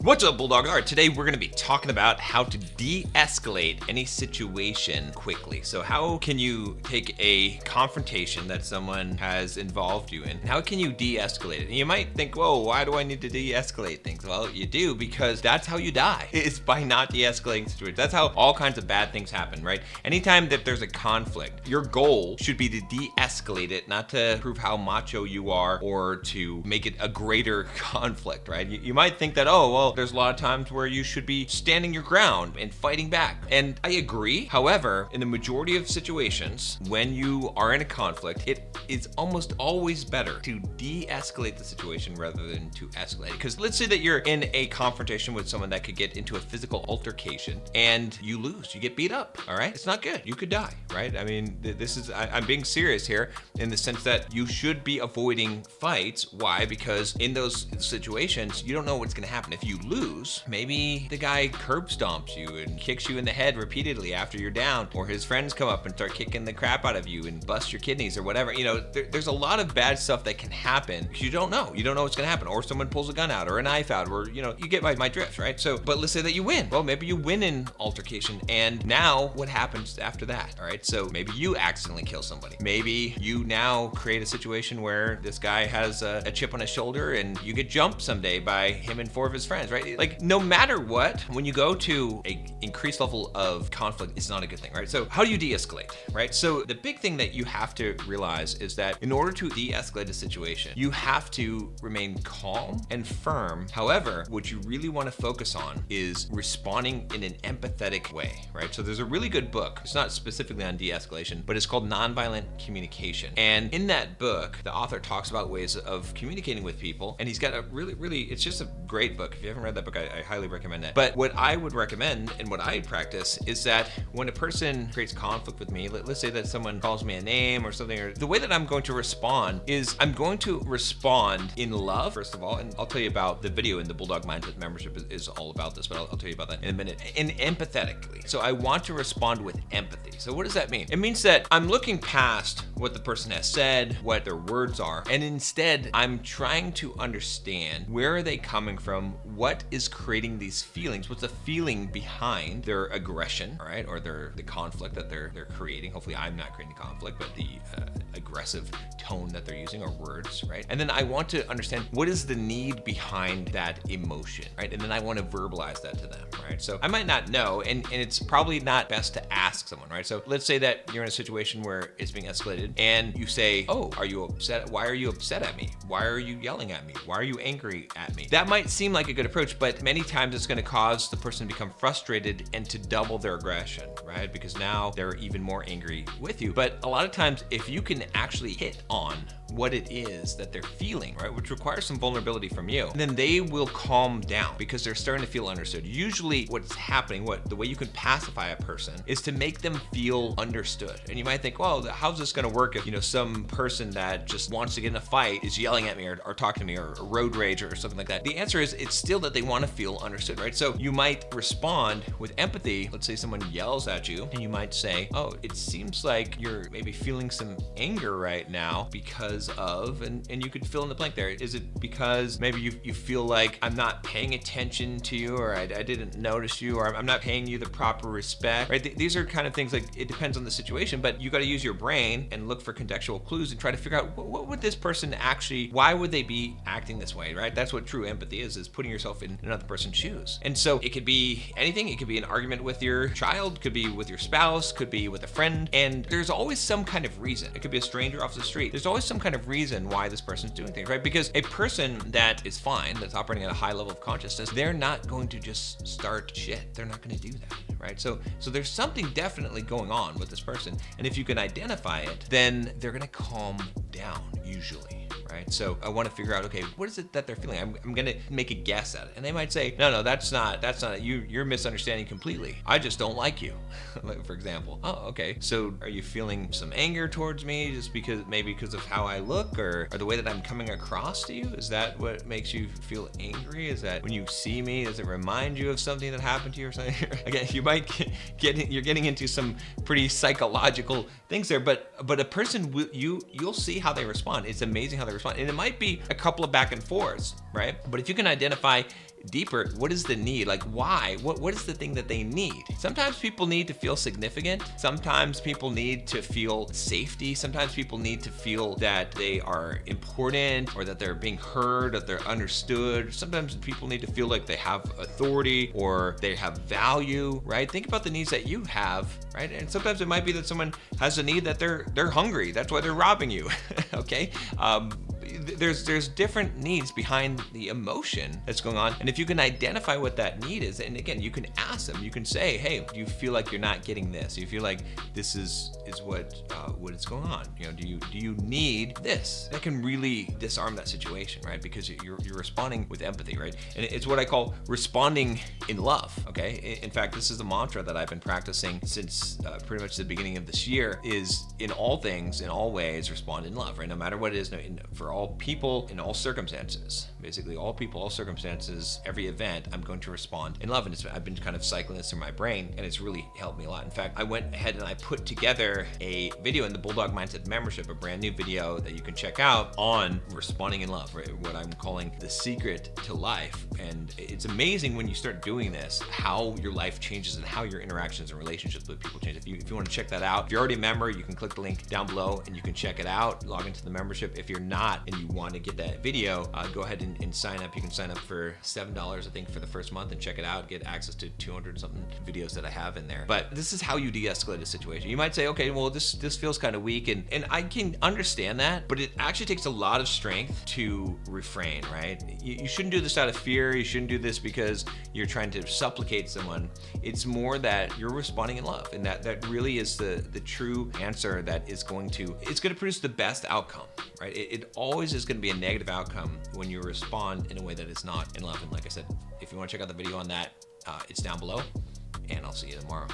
What's up, Bulldog? All right, today we're going to be talking about how to de-escalate any situation quickly. So how can you take a confrontation that someone has involved you in, and how can you de-escalate it? And you might think, whoa, why do I need to de-escalate things? Well, you do, because that's how you die. It's by not de-escalating situations. That's how all kinds of bad things happen, right? Anytime that there's a conflict, your goal should be to de-escalate it, not to prove how macho you are or to make it a greater conflict, right? You might think that, oh, well, there's a lot of times where you should be standing your ground and fighting back. And I agree. However, in the majority of situations, when you are in a conflict, it is almost always better to de-escalate the situation rather than to escalate it. Because let's say that you're in a confrontation with someone that could get into a physical altercation and you lose, you get beat up, all right? It's not good. You could die, right? I mean, I'm being serious here in the sense that you should be avoiding fights. Why? Because in those situations, you don't know what's gonna happen. If you lose, maybe the guy curb stomps you and kicks you in the head repeatedly after you're down, or his friends come up and start kicking the crap out of you and bust your kidneys or whatever. You know, there's a lot of bad stuff that can happen because you don't know what's gonna happen, or someone pulls a gun out or a knife out, or you get my drift, right? So, but let's say that you win. Well, maybe you win in altercation, and now what happens after that? All right, so maybe you accidentally kill somebody. Maybe you now create a situation where this guy has a chip on his shoulder and you get jumped someday by him and 4 of his friends, right? Like, no matter what, when you go to a increased level of conflict, it's not a good thing, right? So how do you de-escalate, right? So the big thing that you have to realize is that in order to de-escalate a situation, you have to remain calm and firm. However, what you really want to focus on is responding in an empathetic way, right? So there's a really good book. It's not specifically on de-escalation, but it's called Nonviolent Communication. And in that book, the author talks about ways of communicating with people. And he's got a really, it's just a great book. If you haven't read that book, I highly recommend it. But what I would recommend and what I practice is that when a person creates conflict with me, let's say that someone calls me a name or something, or the way that I'm going to respond is I'm going to respond in love, first of all. And I'll tell you about the video in the Bulldog Mindset membership is all about this, but I'll tell you about that in a minute. And empathetically. So I want to respond with empathy. So what does that mean? It means that I'm looking past what the person has said, what their words are, and instead I'm trying to understand where are they coming from, what is creating these feelings, what's the feeling behind their aggression, all right, or the conflict that they're creating. Hopefully I'm not creating the conflict, but the aggressive tone that they're using, or words, right? And then I want to understand what is the need behind that emotion, right? And then I want to verbalize that to them, right? So I might not know, and it's probably not best to ask someone, right? So let's say that you're in a situation where it's being escalated and you say, oh, are you upset? Why are you upset at me? Why are you yelling at me? Why are you angry at me? That might seem like a good approach, but many times it's going to cause the person to become frustrated and to double their aggression, right? Because now they're even more angry with you. But a lot of times, if you can actually hit on what it is that they're feeling, right, which requires some vulnerability from you, then they will calm down because they're starting to feel understood. Usually what's happening, the way you can pacify a person is to make them feel understood. And you might think, well, how's this gonna work if, some person that just wants to get in a fight is yelling at me or talking to me, or road rage or something like that? The answer is it's still that they want to feel understood, right? So you might respond with empathy. Let's say someone yells at you and you might say, oh, it seems like you're maybe feeling some anger right now because of, and you could fill in the blank there. Is it because maybe you feel like I'm not paying attention to you, or I didn't notice you, or I'm not paying you the proper respect, right? These are kind of things, like, it depends on the situation, but you got to use your brain and look for contextual clues and try to figure out what would this person actually, why would they be acting this way, right? That's what true empathy is putting yourself in another person's shoes. And so it could be anything. It could be an argument with your child, could be with your spouse, could be with a friend, and there's always some kind of reason. It could be a stranger off the street. There's always some kind of reason why this person's doing things, right? Because a person that is fine, that's operating at a high level of consciousness, they're not going to just start shit. They're not going to do that, right? So there's something definitely going on with this person, and if you can identify it, then they're going to calm down usually. right? So I want to figure out, okay, what is it that they're feeling? I'm going to make a guess at it. And they might say, no, that's not it. You're misunderstanding completely. I just don't like you, like, for example. Oh, okay. So are you feeling some anger towards me just because of how I look or the way that I'm coming across to you? Is that what makes you feel angry? Is that when you see me, does it remind you of something that happened to you or something? Again, you might you're getting into some pretty psychological things there, but a person, you'll see how they respond. It's amazing how they respond. And it might be a couple of back and forths, right? But if you can identify, deeper, what is the need? Like why? What is the thing that they need? Sometimes people need to feel significant. Sometimes people need to feel safety. Sometimes people need to feel that they are important or that they're being heard, that they're understood. Sometimes people need to feel like they have authority or they have value, right? Think about the needs that you have, right? And sometimes it might be that someone has a need that they're hungry. That's why they're robbing you, okay? There's different needs behind the emotion that's going on. And if you can identify what that need is, and again, you can ask them, you can say, hey, do you feel like you're not getting this? Do you feel like this is what is going on? You know, do you need this? That can really disarm that situation, right? Because you're responding with empathy, right? And it's what I call responding in love, okay? In fact, this is the mantra that I've been practicing since pretty much the beginning of this year, is in all things, in all ways, respond in love, right? No matter what it is, for all people, in all circumstances, basically all people, all circumstances, every event, I'm going to respond in love. And I've been kind of cycling this through my brain, and it's really helped me a lot. In fact, I went ahead and I put together a video in the Bulldog Mindset membership, a brand new video that you can check out on responding in love, right? What I'm calling the secret to life. And it's amazing when you start doing this, how your life changes and how your interactions and relationships with people change. If you want to check that out, if you're already a member, you can click the link down below and you can check it out, log into the membership. If you're not and you want to get that video, go ahead and sign up. You can sign up for $7, I think, for the first month and check it out, get access to 200 something videos that I have in there. But this is how you de-escalate a situation. You might say, okay, well, this feels kind of weak, and I can understand that, but it actually takes a lot of strength to refrain, right? You shouldn't do this out of fear. You shouldn't do this because you're trying to supplicate someone. It's more that you're responding in love, and that really is the true answer that is going to produce the best outcome, right? It always is going to be a negative outcome when you respond in a way that is not in love. And like I said, if you want to check out the video on that, it's down below, and I'll see you tomorrow.